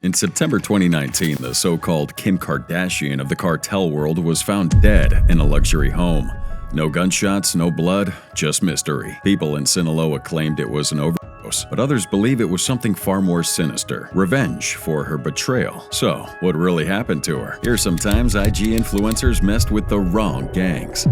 In September 2019, the so-called Kim Kardashian of the cartel world was found dead in a luxury home. No gunshots, no blood, just mystery. People in Sinaloa claimed it was an overdose, but others believe it was something far more sinister: revenge for her betrayal. So, what really happened to her? Here's some times IG influencers messed with the wrong gangs.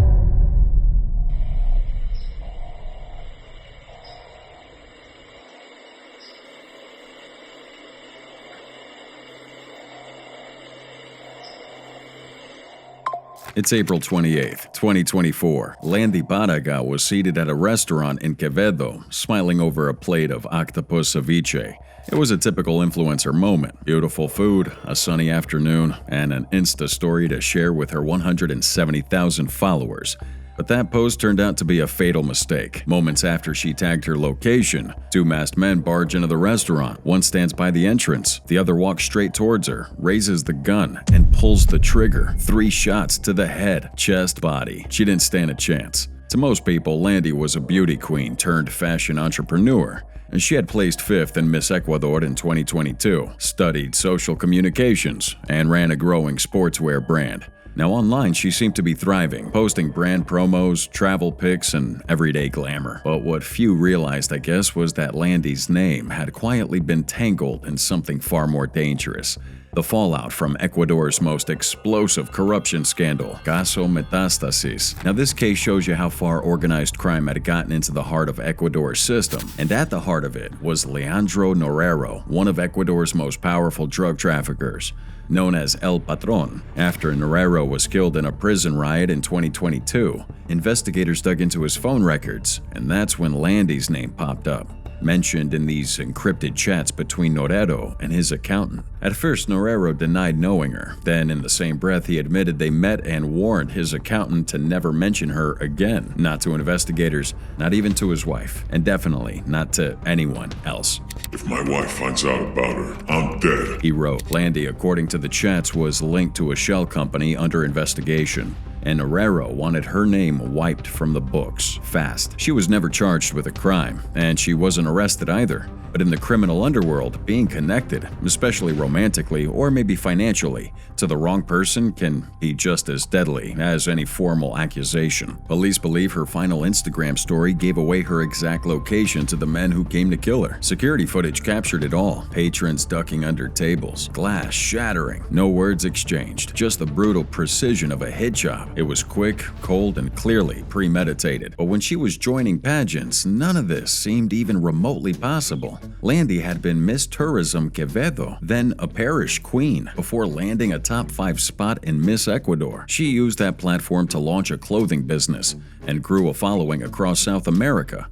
It's April 28, 2024. Landy Baga was seated at a restaurant in Quevedo, smiling over a plate of octopus ceviche. It was a typical influencer moment. Beautiful food, a sunny afternoon, and an Insta story to share with her 170,000 followers. But that post turned out to be a fatal mistake. Moments after she tagged her location, two masked men barge into the restaurant. One stands by the entrance, the other walks straight towards her, raises the gun, and pulls the trigger. 3 shots to the head, chest, body. She didn't stand a chance. To most people, Landy was a beauty queen turned fashion entrepreneur. And she had placed 5th in Miss Ecuador in 2022, studied social communications, and ran a growing sportswear brand. Now online, she seemed to be thriving, posting brand promos, travel pics, and everyday glamour. But what few realized, I guess, was that Landy's name had quietly been tangled in something far more dangerous. The fallout from Ecuador's most explosive corruption scandal, Caso Metastasis. Now this case shows you how far organized crime had gotten into the heart of Ecuador's system. And at the heart of it was Leandro Norero, one of Ecuador's most powerful drug traffickers. Known as El Patron. After Norero was killed in a prison riot in 2022, investigators dug into his phone records, and that's when Landy's name popped up, mentioned in these encrypted chats between Norero and his accountant. At first, Norero denied knowing her. Then, in the same breath, he admitted they met and warned his accountant to never mention her again. Not to investigators, not even to his wife, and definitely not to anyone else. "If my wife finds out about her, I'm dead," he wrote. Landy, according to the chats, was linked to a shell company under investigation, and Norero wanted her name wiped from the books fast. She was never charged with a crime, and she wasn't arrested either. But in the criminal underworld, being connected, especially romantically or maybe financially, to the wrong person can be just as deadly as any formal accusation. Police believe her final Instagram story gave away her exact location to the men who came to kill her. Security footage captured it all. Patrons ducking under tables, glass shattering, no words exchanged, just the brutal precision of a hit job. It was quick, cold, and clearly premeditated. But when she was joining pageants, none of this seemed even remotely possible. Landy had been Miss Tourism Quevedo, then a parish queen, before landing a top 5 spot in Miss Ecuador. She used that platform to launch a clothing business and grew a following across South America.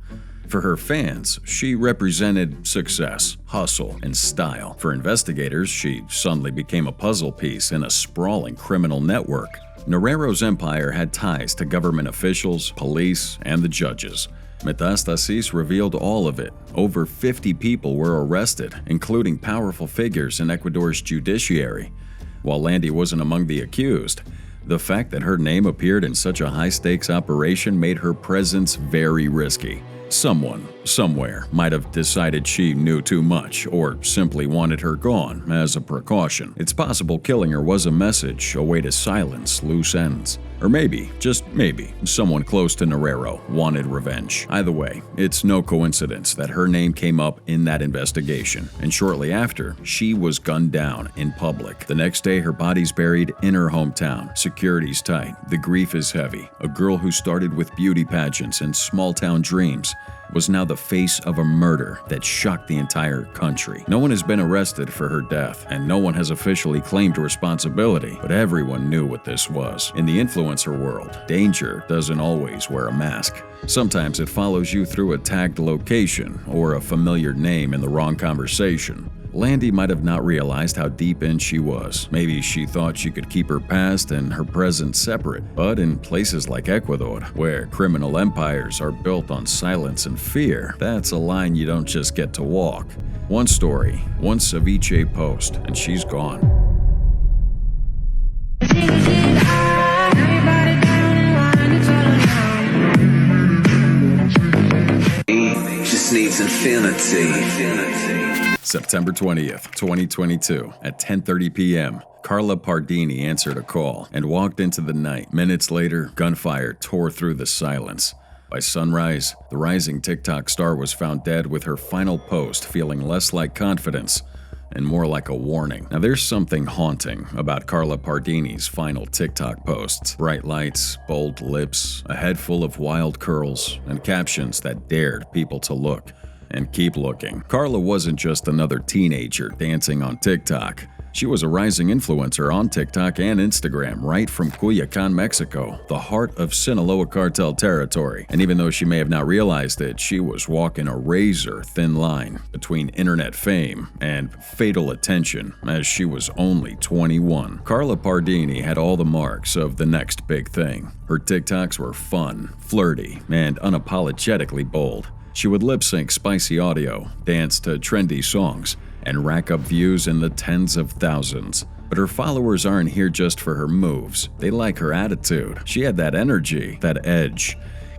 For her fans, she represented success, hustle, and style. For investigators, she suddenly became a puzzle piece in a sprawling criminal network. Norero's empire had ties to government officials, police, and the judges. Metastasis revealed all of it. Over 50 people were arrested, including powerful figures in Ecuador's judiciary. While Landy wasn't among the accused, the fact that her name appeared in such a high-stakes operation made her presence very risky. Someone, somewhere, might have decided she knew too much or simply wanted her gone as a precaution. It's possible killing her was a message, a way to silence loose ends. Or maybe, just maybe, someone close to Norero wanted revenge. Either way, it's no coincidence that her name came up in that investigation, and shortly after, she was gunned down in public. The next day, her body's buried in her hometown. Security's tight. The grief is heavy. A girl who started with beauty pageants and small-town dreams was now the face of a murder that shocked the entire country. No one has been arrested for her death, and no one has officially claimed responsibility, but everyone knew what this was. In the influencer world, danger doesn't always wear a mask. Sometimes it follows you through a tagged location or a familiar name in the wrong conversation. Landy might have not realized how deep in she was. Maybe she thought she could keep her past and her present separate. But in places like Ecuador, where criminal empires are built on silence and fear, that's a line you don't just get to walk. One story, one ceviche post, and she's gone. Just needs infinity. September 20th, 2022, at 10:30 p.m., Carla Partardini answered a call and walked into the night. Minutes later, gunfire tore through the silence. By sunrise, the rising TikTok star was found dead, with her final post feeling less like confidence and more like a warning. Now, there's something haunting about Carla Partardini's final TikTok posts. Bright lights, bold lips, a head full of wild curls, and captions that dared people to look and keep looking. Carla wasn't just another teenager dancing on TikTok. She was a rising influencer on TikTok and Instagram, right from Culiacan, Mexico, the heart of Sinaloa cartel territory. And even though she may have not realized it, she was walking a razor-thin line between internet fame and fatal attention, as she was only 21. Carla Partardini had all the marks of the next big thing. Her TikToks were fun, flirty, and unapologetically bold. She would lip-sync spicy audio, dance to trendy songs, and rack up views in the tens of thousands. But her followers aren't here just for her moves. They like her attitude. She had that energy, that edge,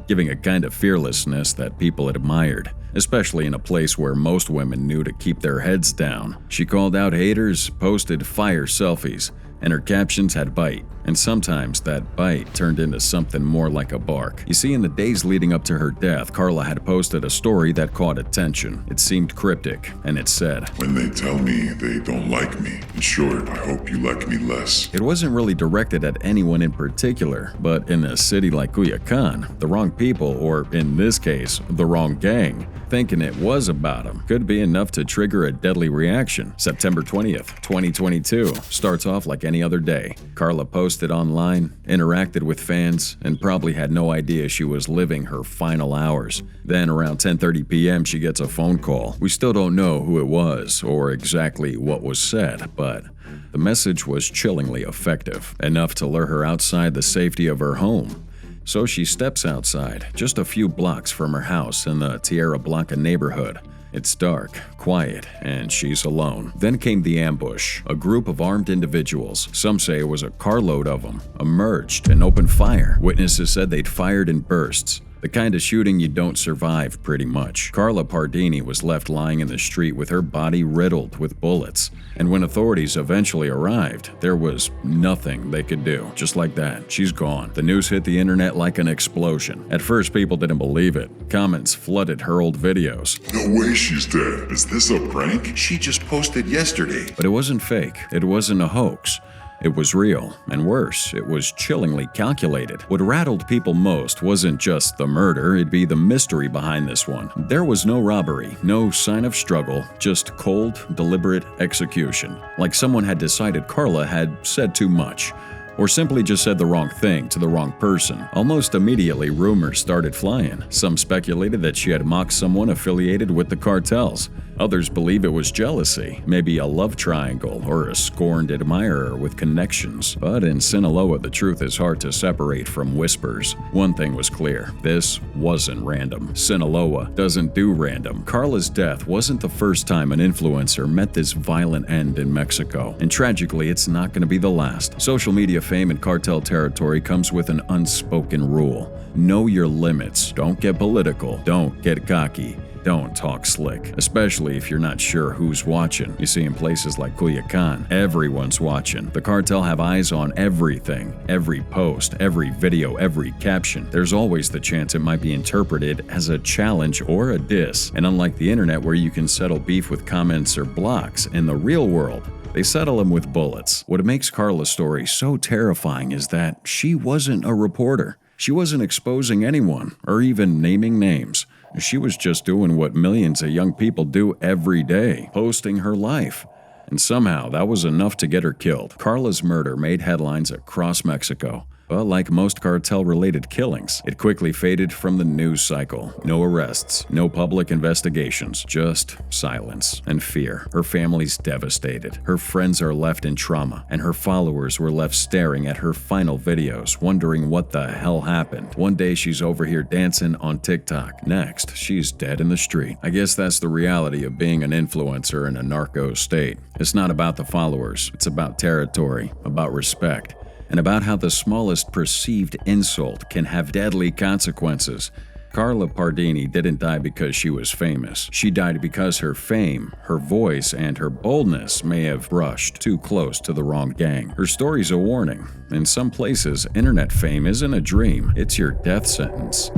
giving a kind of fearlessness that people admired, especially in a place where most women knew to keep their heads down. She called out haters, posted fire selfies, and her captions had bite. And sometimes that bite turned into something more like a bark. You see, in the days leading up to her death, Carla had posted a story that caught attention. It seemed cryptic, and it said, "When they tell me they don't like me, in short, I hope you like me less." It wasn't really directed at anyone in particular, but in a city like Culiacan, the wrong people, or in this case, the wrong gang, thinking it was about them, could be enough to trigger a deadly reaction. September 20th, 2022 starts off like any other day. Carla posted online, interacted with fans, and probably had no idea she was living her final hours. Then around 10:30 p.m. she gets a phone call. We still don't know who it was or exactly what was said, but the message was chillingly effective, enough to lure her outside the safety of her home. So she steps outside, just a few blocks from her house in the Tierra Blanca neighborhood. It's dark, quiet, and she's alone. Then came the ambush. A group of armed individuals, some say it was a carload of them, emerged and opened fire. Witnesses said they'd fired in bursts. The kind of shooting you don't survive, pretty much. Carla Partardini was left lying in the street with her body riddled with bullets. And when authorities eventually arrived, there was nothing they could do. Just like that, she's gone. The news hit the internet like an explosion. At first, people didn't believe it. Comments flooded her old videos. "No way she's dead. Is this a prank? She just posted yesterday." But it wasn't fake. It wasn't a hoax. It was real, and worse, it was chillingly calculated. What rattled people most wasn't just the murder, it'd be the mystery behind this one. There was no robbery, no sign of struggle, just cold, deliberate execution. Like someone had decided Carla had said too much, or simply just said the wrong thing to the wrong person. Almost immediately, rumors started flying. Some speculated that she had mocked someone affiliated with the cartels. Others believe it was jealousy, maybe a love triangle, or a scorned admirer with connections. But in Sinaloa, the truth is hard to separate from whispers. One thing was clear: this wasn't random. Sinaloa doesn't do random. Carla's death wasn't the first time an influencer met this violent end in Mexico. And tragically, it's not going to be the last. Social media fame in cartel territory comes with an unspoken rule. Know your limits. Don't get political. Don't get cocky. Don't talk slick, especially if you're not sure who's watching. You see, in places like Culiacan, everyone's watching. The cartel have eyes on everything. Every post, every video, every caption. There's always the chance it might be interpreted as a challenge or a diss. And unlike the internet, where you can settle beef with comments or blocks, in the real world, they settle them with bullets. What makes Carla's story so terrifying is that she wasn't a reporter. She wasn't exposing anyone or even naming names. She was just doing what millions of young people do every day, posting her life. And somehow that was enough to get her killed. Carla's murder made headlines across Mexico. But like most cartel-related killings, it quickly faded from the news cycle. No arrests, no public investigations, just silence and fear. Her family's devastated. Her friends are left in trauma, and her followers were left staring at her final videos, wondering what the hell happened. One day she's over here dancing on TikTok. Next, she's dead in the street. I guess that's the reality of being an influencer in a narco state. It's not about the followers. It's about territory, about respect, and about how the smallest perceived insult can have deadly consequences. Carla Partardini didn't die because she was famous. She died because her fame, her voice, and her boldness may have brushed too close to the wrong gang. Her story's a warning. In some places, internet fame isn't a dream, it's your death sentence.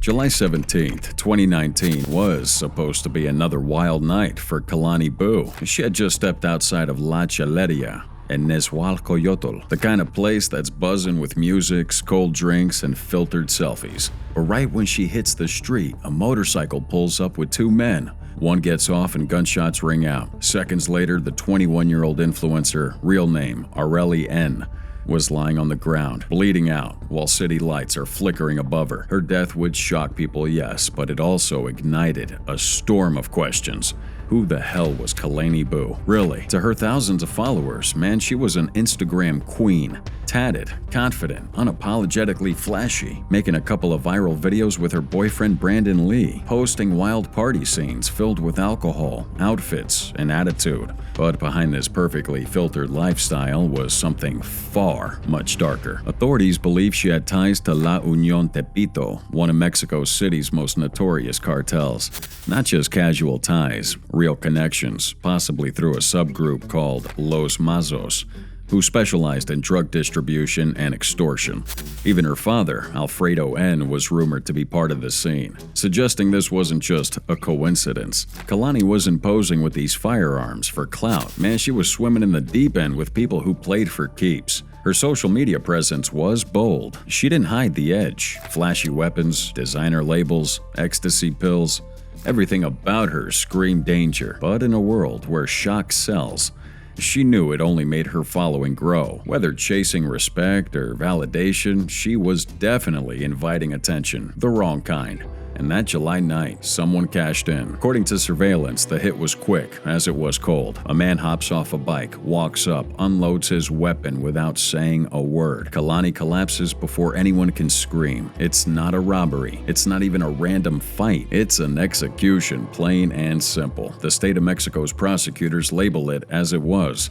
July 17, 2019 was supposed to be another wild night for Kelani Buu. She had just stepped outside of La Chaleria in Nezahualcóyotl, the kind of place that's buzzing with music, cold drinks, and filtered selfies. But right when she hits the street, a motorcycle pulls up with two men. One gets off and gunshots ring out. Seconds later, the 21-year-old influencer, real name Areli N., was lying on the ground, bleeding out, while city lights are flickering above her. Her death would shock people, yes, but it also ignited a storm of questions. Who the hell was Kelani Buu? Really? To her thousands of followers, man, she was an Instagram queen. Tatted, confident, unapologetically flashy, making a couple of viral videos with her boyfriend Brandon Lee, posting wild party scenes filled with alcohol, outfits, and attitude. But behind this perfectly filtered lifestyle was something far much darker. Authorities believe she had ties to La Unión Tepito, one of Mexico City's most notorious cartels. Not just casual ties, real connections, possibly through a subgroup called Los Mazos, who specialized in drug distribution and extortion. Even her father, Alfredo N., was rumored to be part of the scene, suggesting this wasn't just a coincidence. Kelani wasn't posing with these firearms for clout. Man, she was swimming in the deep end with people who played for keeps. Her social media presence was bold. She didn't hide the edge. Flashy weapons, designer labels, ecstasy pills. Everything about her screamed danger. But in a world where shock sells, she knew it only made her following grow. Whether chasing respect or validation, she was definitely inviting attention, the wrong kind. And that July night, someone cashed in. According to surveillance, the hit was quick, as it was cold. A man hops off a bike, walks up, unloads his weapon without saying a word. Kelani collapses before anyone can scream. It's not a robbery. It's not even a random fight. It's an execution, plain and simple. The state of Mexico's prosecutors label it as it was.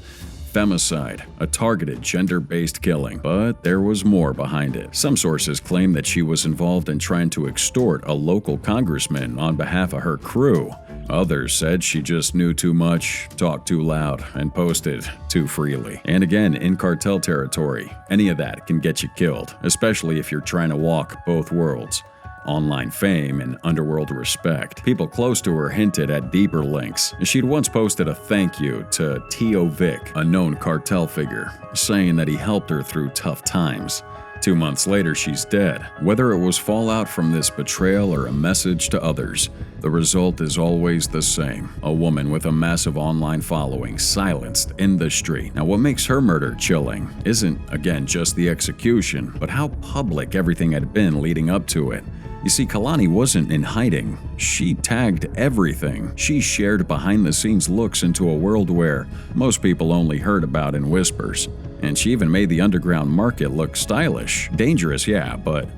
Femicide, a targeted gender-based killing, but there was more behind it. Some sources claim that she was involved in trying to extort a local congressman on behalf of her crew. Others said she just knew too much, talked too loud, and posted too freely. And again, in cartel territory, any of that can get you killed, especially if you're trying to walk both worlds. Online fame and underworld respect. People close to her hinted at deeper links. She'd once posted a thank you to Tio Vic, a known cartel figure, saying that he helped her through tough times. 2 months later, she's dead. Whether it was fallout from this betrayal or a message to others, the result is always the same. A woman with a massive online following, silenced in the street. Now, what makes her murder chilling isn't, again, just the execution, but how public everything had been leading up to it. You see, Kelani wasn't in hiding. She tagged everything. She shared behind-the-scenes looks into a world where most people only heard about in whispers. And she even made the underground market look stylish. Dangerous, yeah, but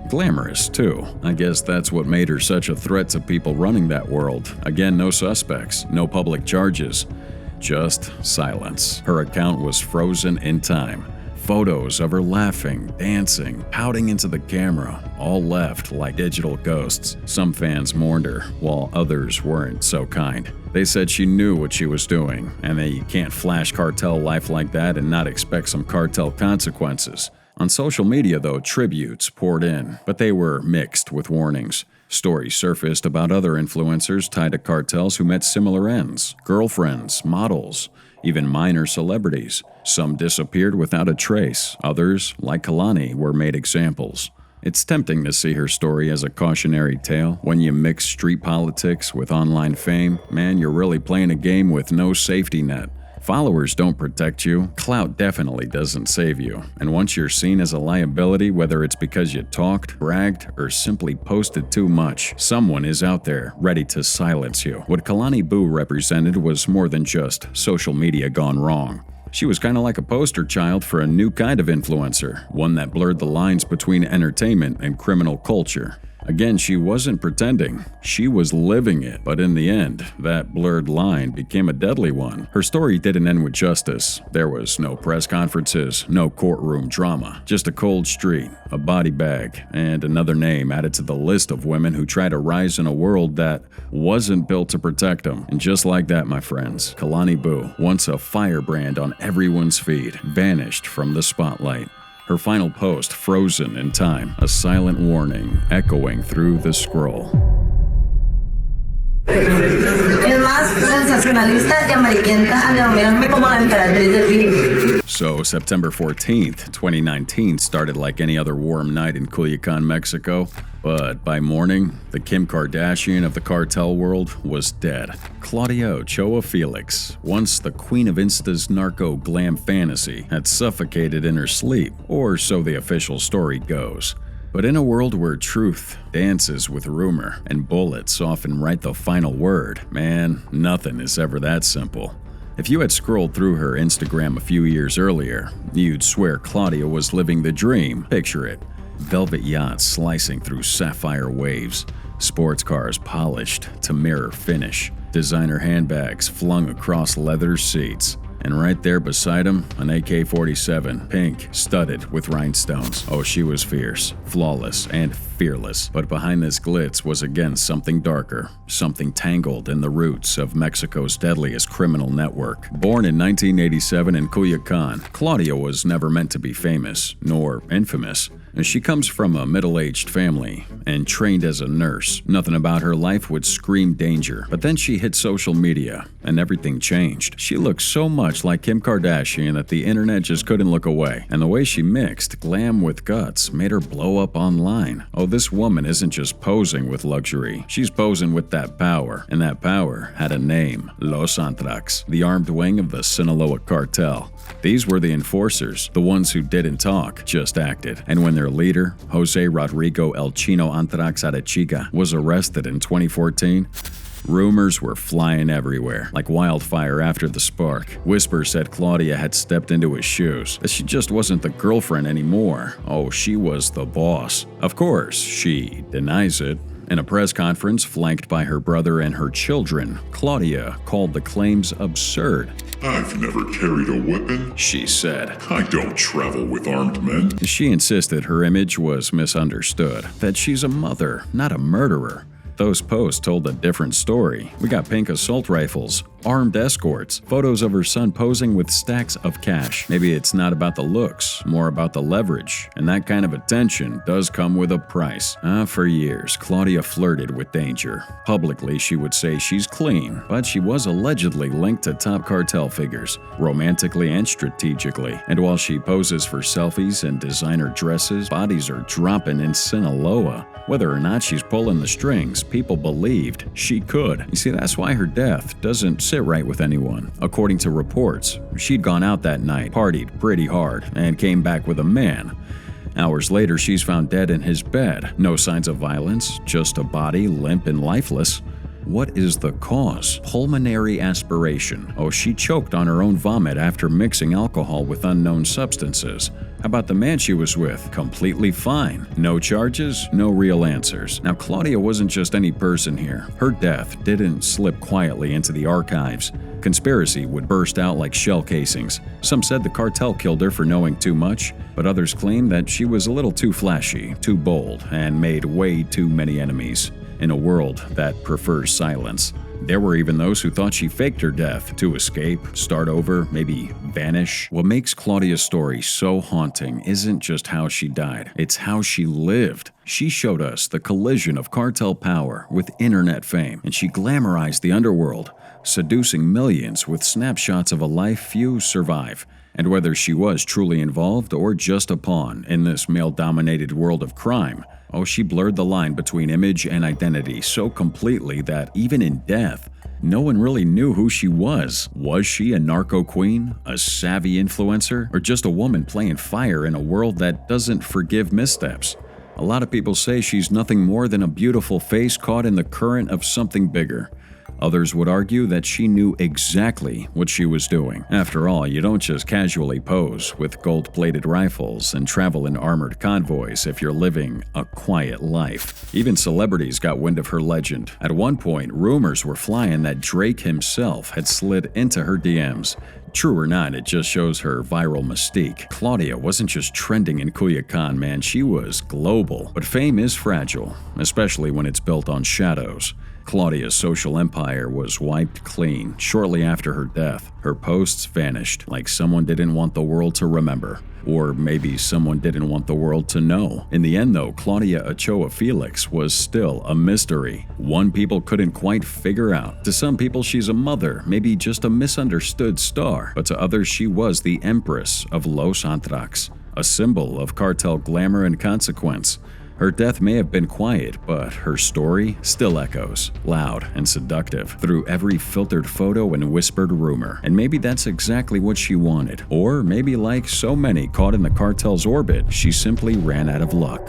glamorous, too. I guess that's what made her such a threat to people running that world. Again, no suspects, no public charges, just silence. Her account was frozen in time. Photos of her laughing, dancing, pouting into the camera, all left like digital ghosts. Some fans mourned her, while others weren't so kind. They said she knew what she was doing, and that you can't flash cartel life like that and not expect some cartel consequences. On social media, though, tributes poured in, but they were mixed with warnings. Stories surfaced about other influencers tied to cartels who met similar ends: girlfriends, models, even minor celebrities. Some disappeared without a trace. Others, like Kelani, were made examples. It's tempting to see her story as a cautionary tale. When you mix street politics with online fame, man, you're really playing a game with no safety net. Followers don't protect you. Clout definitely doesn't save you. And once you're seen as a liability, whether it's because you talked, bragged, or simply posted too much, someone is out there ready to silence you. What Kelani Buu represented was more than just social media gone wrong. She was kind of like a poster child for a new kind of influencer, one that blurred the lines between entertainment and criminal culture. Again, she wasn't pretending. She was living it. But in the end, that blurred line became a deadly one. Her story didn't end with justice. There was no press conferences, no courtroom drama, just a cold street, a body bag, and another name added to the list of women who try to rise in a world that wasn't built to protect them. And just like that, my friends, Kelani Buu, once a firebrand on everyone's feed, vanished from the spotlight. Her final post frozen in time, a silent warning echoing through the scroll. So September 14th, 2019 started like any other warm night in Culiacan, Mexico. But by morning, the Kim Kardashian of the cartel world was dead. Claudia Ochoa Felix, once the queen of Insta's narco glam fantasy, had suffocated in her sleep, or so the official story goes. But in a world where truth dances with rumor and bullets often write the final word, man, nothing is ever that simple. If you had scrolled through her Instagram a few years earlier, you'd swear Claudia was living the dream. Picture it. Velvet yachts slicing through sapphire waves, sports cars polished to mirror finish, designer handbags flung across leather seats, and right there beside him, an AK-47, pink, studded with rhinestones. Oh, she was fierce, flawless, and fearless. But behind this glitz was again something darker, something tangled in the roots of Mexico's deadliest criminal network. Born in 1987 in Culiacan, Claudia was never meant to be famous, nor infamous. She comes from a middle-aged family and trained as a nurse. Nothing about her life would scream danger. But then she hit social media, and everything changed. She looked so much like Kim Kardashian that the internet just couldn't look away. And the way she mixed glam with guts made her blow up online. Oh, this woman isn't just posing with luxury. She's posing with that power. And that power had a name: Los Antrax, the armed wing of the Sinaloa cartel. These were the enforcers, the ones who didn't talk, just acted. And when their leader, Jose Rodrigo El Chino Antrax Arechiga, was arrested in 2014, rumors were flying everywhere, like wildfire after the spark. Whispers said Claudia had stepped into his shoes, that she just wasn't the girlfriend anymore. Oh, she was the boss. Of course, she denies it. In a press conference flanked by her brother and her children, Claudia called the claims absurd. "I've never carried a weapon," she said. "I don't travel with armed men." She insisted her image was misunderstood, that she's a mother, not a murderer. Those posts told a different story. We got pink assault rifles, armed escorts, photos of her son posing with stacks of cash. Maybe it's not about the looks, more about the leverage. And that kind of attention does come with a price. For years, Claudia flirted with danger. Publicly, she would say she's clean, but she was allegedly linked to top cartel figures, romantically and strategically. And while she poses for selfies and designer dresses, bodies are dropping in Sinaloa. Whether or not she's pulling the strings, people believed she could. You see, that's why her death doesn't sit right with anyone. According to reports, she'd gone out that night, partied pretty hard, and came back with a man. Hours later, she's found dead in his bed. No signs of violence, just a body limp and lifeless. What is the cause? Pulmonary aspiration. Oh, she choked on her own vomit after mixing alcohol with unknown substances. How about the man she was with? Completely fine. No charges, no real answers. Now, Claudia wasn't just any person here. Her death didn't slip quietly into the archives. Conspiracy would burst out like shell casings. Some said the cartel killed her for knowing too much, but others claimed that she was a little too flashy, too bold, and made way too many enemies. In a world that prefers silence. There were even those who thought she faked her death to escape, start over, maybe vanish. What makes Claudia's story so haunting isn't just how she died, it's how she lived. She showed us the collision of cartel power with internet fame, and she glamorized the underworld, seducing millions with snapshots of a life few survive. And whether she was truly involved or just a pawn in this male-dominated world of crime, she blurred the line between image and identity so completely that even in death, no one really knew who she was. Was she a narco queen, a savvy influencer, or just a woman playing fire in a world that doesn't forgive missteps? A lot of people say she's nothing more than a beautiful face caught in the current of something bigger. Others would argue that she knew exactly what she was doing. After all, you don't just casually pose with gold-plated rifles and travel in armored convoys if you're living a quiet life. Even celebrities got wind of her legend. At one point, rumors were flying that Drake himself had slid into her DMs. True or not, it just shows her viral mystique. Claudia wasn't just trending in Culiacan, man, she was global. But fame is fragile, especially when it's built on shadows. Claudia's social empire was wiped clean shortly after her death. Her posts vanished, like someone didn't want the world to remember. Or maybe someone didn't want the world to know. In the end though, Claudia Ochoa Felix was still a mystery. One people couldn't quite figure out. To some people she's a mother, maybe just a misunderstood star. But to others she was the Empress of Los Antrax, a symbol of cartel glamour and consequence. Her death may have been quiet, but her story still echoes, loud and seductive, through every filtered photo and whispered rumor. And maybe that's exactly what she wanted. Or maybe like so many caught in the cartel's orbit, she simply ran out of luck.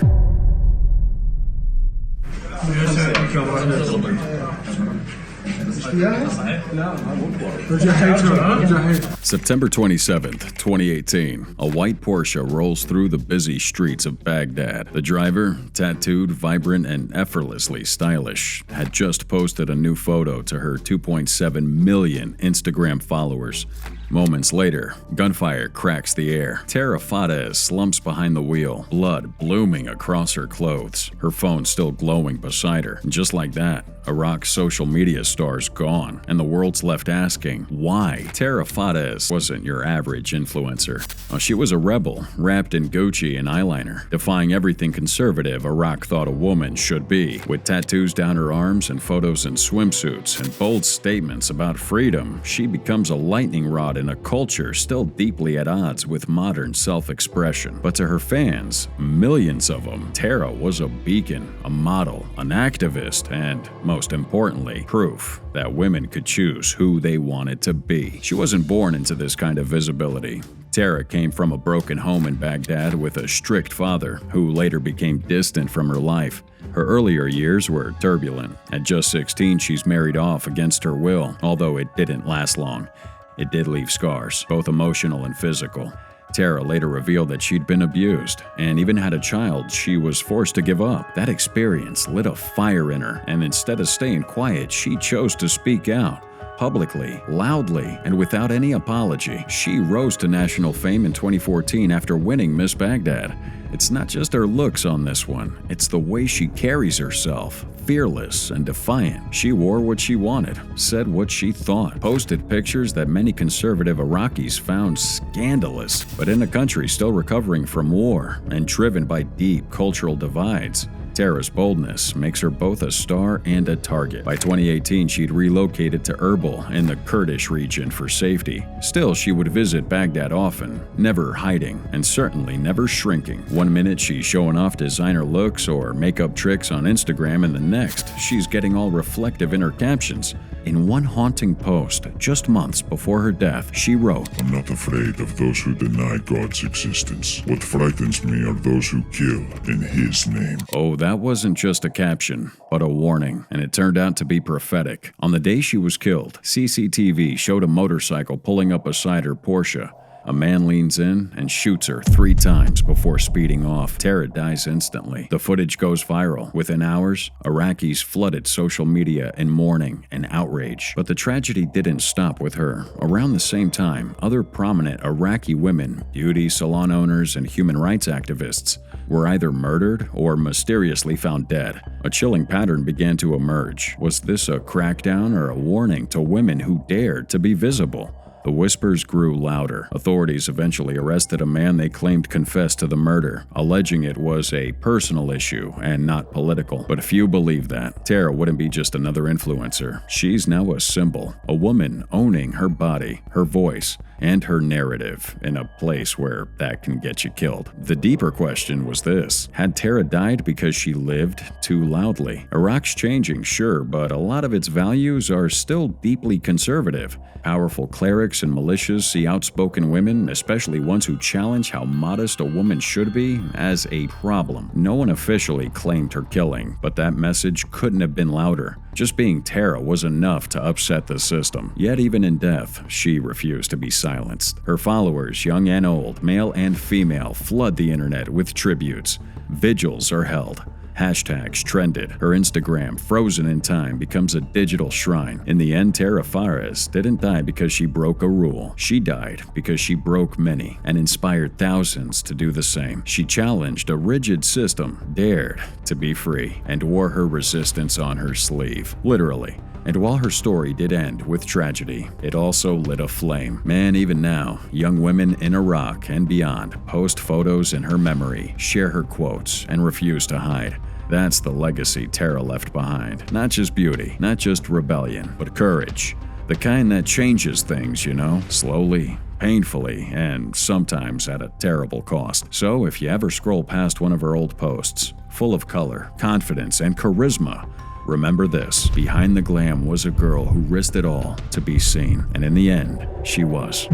September 27th, 2018. A white Porsche rolls through the busy streets of Baghdad. The driver, tattooed, vibrant, and effortlessly stylish, had just posted a new photo to her 2.7 million Instagram followers. Moments later, gunfire cracks the air. Tara Fadez slumps behind the wheel, blood blooming across her clothes, her phone still glowing beside her. And just like that, Iraq's social media star's gone, and the world's left asking, why? Tara Fadez wasn't your average influencer. She was a rebel, wrapped in Gucci and eyeliner, defying everything conservative Iraq thought a woman should be. With tattoos down her arms and photos in swimsuits and bold statements about freedom, she becomes a lightning rod in a culture still deeply at odds with modern self-expression. But to her fans, millions of them, Tara was a beacon, a model, an activist, and most importantly, proof that women could choose who they wanted to be. She wasn't born into this kind of visibility. Tara came from a broken home in Baghdad with a strict father who later became distant from her life. Her earlier years were turbulent. At just 16, she's married off against her will, although it didn't last long. It did leave scars, both emotional and physical. Tara later revealed that she'd been abused and even had a child she was forced to give up. That experience lit a fire in her, and instead of staying quiet, she chose to speak out. Publicly, loudly, and without any apology. She rose to national fame in 2014 after winning Miss Baghdad. It's not just her looks on this one, it's the way she carries herself. Fearless and defiant. She wore what she wanted, said what she thought, posted pictures that many conservative Iraqis found scandalous. But in a country still recovering from war and driven by deep cultural divides, Tara's boldness makes her both a star and a target. By 2018, she'd relocated to Erbil in the Kurdish region for safety. Still, she would visit Baghdad often, never hiding, and certainly never shrinking. One minute she's showing off designer looks or makeup tricks on Instagram, and the next, she's getting all reflective in her captions. In one haunting post, just months before her death, she wrote, I'm not afraid of those who deny God's existence. What frightens me are those who kill in His name. Oh, that wasn't just a caption, but a warning, and it turned out to be prophetic. On the day she was killed, CCTV showed a motorcycle pulling up beside her Porsche. A man leans in and shoots her 3 times before speeding off. Tara dies instantly. The footage goes viral. Within hours, Iraqis flooded social media in mourning and outrage. But the tragedy didn't stop with her. Around the same time, other prominent Iraqi women, beauty salon owners, and human rights activists were either murdered or mysteriously found dead. A chilling pattern began to emerge. Was this a crackdown or a warning to women who dared to be visible? The whispers grew louder. Authorities eventually arrested a man they claimed confessed to the murder, alleging it was a personal issue and not political. But few believed that. Tara wouldn't be just another influencer. She's now a symbol, a woman owning her body, her voice, and her narrative in a place where that can get you killed. The deeper question was this: had Tara died because she lived too loudly? Iraq's changing, sure, but a lot of its values are still deeply conservative. Powerful clerics cliques and militias see outspoken women, especially ones who challenge how modest a woman should be, as a problem. No one officially claimed her killing, but that message couldn't have been louder. Just being Tara was enough to upset the system. Yet even in death, she refused to be silenced. Her followers, young and old, male and female, flood the internet with tributes. Vigils are held. Hashtags trended. Her Instagram, frozen in time, becomes a digital shrine. In the end, Tara Fadez didn't die because she broke a rule. She died because she broke many and inspired thousands to do the same. She challenged a rigid system, dared to be free, and wore her resistance on her sleeve, literally. And while her story did end with tragedy, it also lit a flame. Man, even now, young women in Iraq and beyond post photos in her memory, share her quotes, and refuse to hide. That's the legacy Tara left behind. Not just beauty, not just rebellion, but courage. The kind that changes things, slowly, painfully, and sometimes at a terrible cost. So if you ever scroll past one of her old posts, full of color, confidence, and charisma, remember this: behind the glam was a girl who risked it all to be seen, and in the end, she was.